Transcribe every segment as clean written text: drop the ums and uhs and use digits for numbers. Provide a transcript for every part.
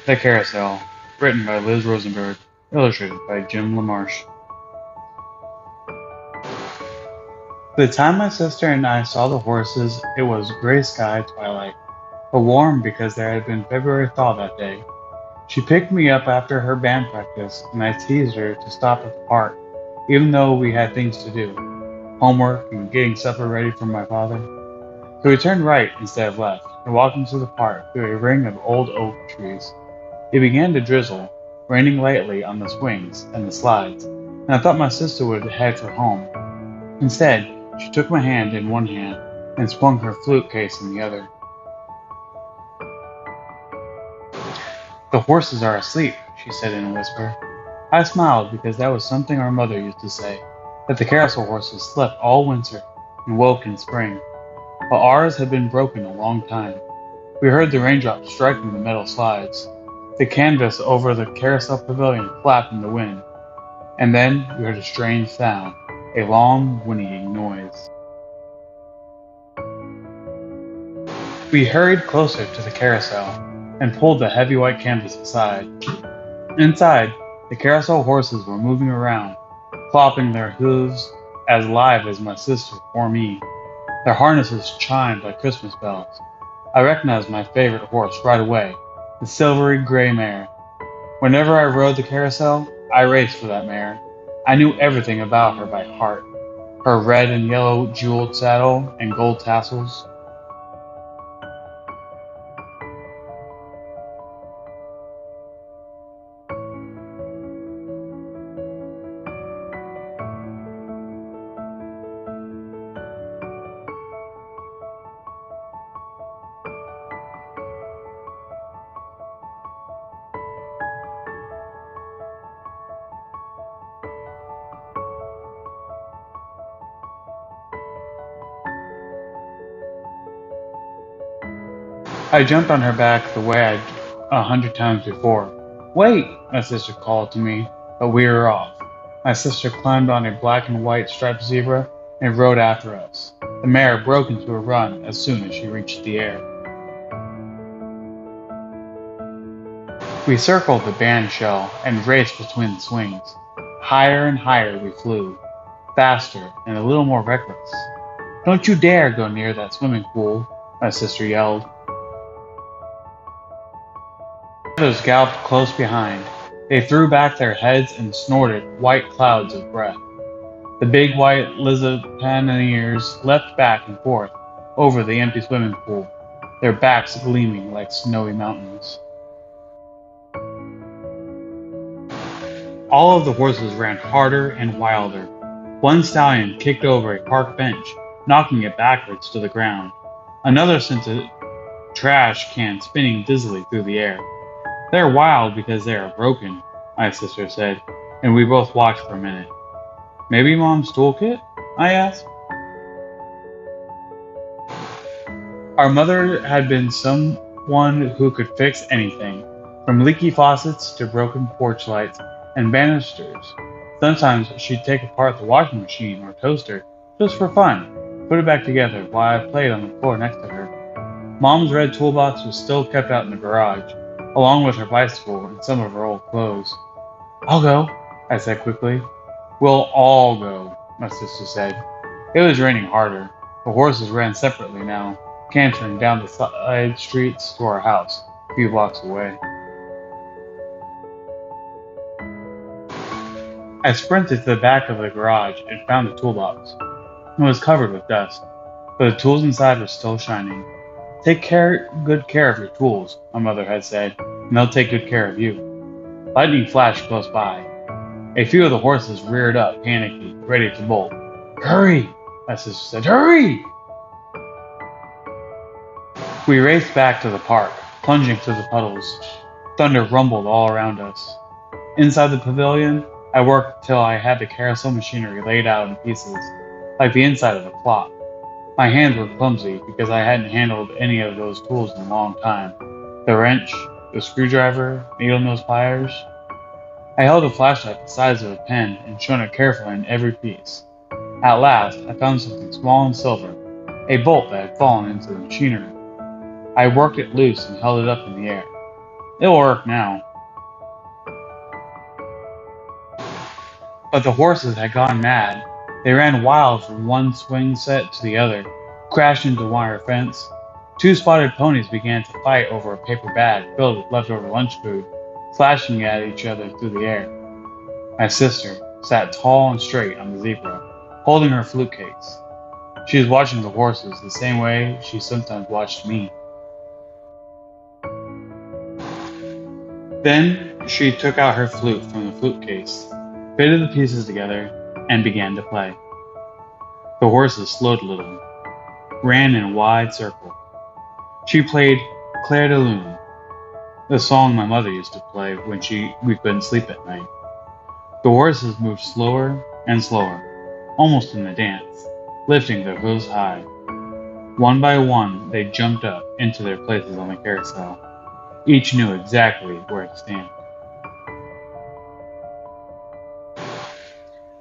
The Carousel, written by Liz Rosenberg, illustrated by Jim LaMarche. The time my sister and I saw the horses, it was gray sky twilight, but warm because there had been February thaw that day. She picked me up after her band practice, and I teased her to stop at the park, even though we had things to do, homework and getting supper ready for my father. So we turned right instead of left, and walked into the park through a ring of old oak trees. It began to drizzle, raining lightly on the swings and the slides, and I thought my sister would head for home. Instead, she took my hand in one hand and swung her flute case in the other. "The horses are asleep," she said in a whisper. I smiled because that was something our mother used to say, that the carousel horses slept all winter and woke in spring. But ours had been broken a long time. We heard the raindrops striking the metal slides. The canvas over the carousel pavilion flapped in the wind. And then we heard a strange sound, a long, whinnying noise. We hurried closer to the carousel and pulled the heavy white canvas aside. Inside, the carousel horses were moving around, flopping their hooves as live as my sister or me. Their harnesses chimed like Christmas bells. I recognized my favorite horse right away, the silvery gray mare. Whenever I rode the carousel, I raced for that mare. I knew everything about her by heart. Her red and yellow jeweled saddle and gold tassels. I jumped on her back the way I'd 100 times before. "Wait!" my sister called to me, but we were off. My sister climbed on a black and white striped zebra and rode after us. The mare broke into a run as soon as she reached the air. We circled the band shell and raced between the swings. Higher and higher we flew, faster and a little more reckless. "Don't you dare go near that swimming pool," my sister yelled. The others galloped close behind. They threw back their heads and snorted white clouds of breath. The big white Lusitaneers leapt back and forth over the empty swimming pool, their backs gleaming like snowy mountains. All of the horses ran harder and wilder. One stallion kicked over a park bench, knocking it backwards to the ground. Another sent a trash can spinning dizzily through the air. "They're wild because they are broken," my sister said, and we both watched for a minute. "Maybe Mom's toolkit?" I asked. Our mother had been someone who could fix anything, from leaky faucets to broken porch lights and banisters. Sometimes she'd take apart the washing machine or toaster just for fun, put it back together while I played on the floor next to her. Mom's red toolbox was still kept out in the garage, along with her bicycle and some of her old clothes. "I'll go," I said quickly. "We'll all go," my sister said. It was raining harder. The horses ran separately now, cantering down the side streets to our house, a few blocks away. I sprinted to the back of the garage and found the toolbox. It was covered with dust, but the tools inside were still shining. "Take good care of your tools," my mother had said, "and they'll take good care of you." Lightning flashed close by. A few of the horses reared up, panicky, ready to bolt. "Hurry!" my sister said. "Hurry!" We raced back to the park, plunging through the puddles. Thunder rumbled all around us. Inside the pavilion, I worked till I had the carousel machinery laid out in pieces, like the inside of a clock. My hands were clumsy because I hadn't handled any of those tools in a long time. The wrench, the screwdriver, needle-nose pliers. I held a flashlight the size of a pen and shone it carefully in every piece. At last, I found something small and silver, a bolt that had fallen into the machinery. I worked it loose and held it up in the air. It'll work now. But the horses had gone mad. They ran wild from one swing set to the other, crashed into a wire fence. Two spotted ponies began to fight over a paper bag filled with leftover lunch food, slashing at each other through the air. My sister sat tall and straight on the zebra, holding her fruit cakes. She was watching the horses the same way she sometimes watched me. Then she took out her flute from the flute case, fitted the pieces together, and began to play. The horses slowed a little, ran in a wide circle. She played Clair de Lune, the song my mother used to play when we couldn't sleep at night. The horses moved slower and slower, almost in a dance, lifting their hooves high. One by one, they jumped up into their places on the carousel. Each knew exactly where to stand.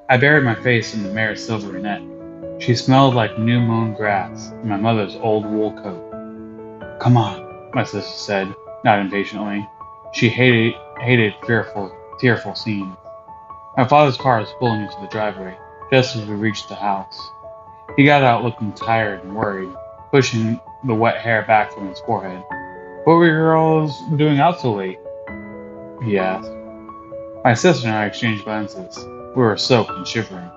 I buried my face in the mare's silvery neck. She smelled like new mown grass and my mother's old wool coat. "Come on," my sister said, not impatiently. She hated tearful scenes. My father's car was pulling into the driveway, just as we reached the house. He got out looking tired and worried, pushing the wet hair back from his forehead. "What were you girls doing out so late?" he asked. My sister and I exchanged glances. We were soaked and shivering.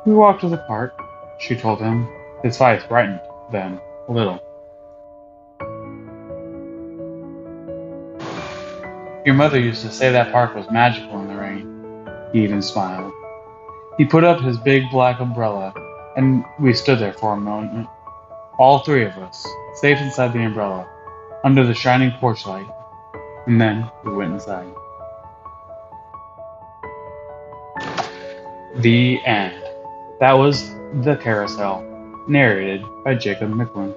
"We walked to the park," she told him. His face brightened then, a little. "Your mother used to say that park was magical in the rain." He even smiled. He put up his big black umbrella, and we stood there for a moment, all three of us, safe inside the umbrella, under the shining porch light, and then we went inside. The end. That was The Carousel, narrated by Jacob Micklin.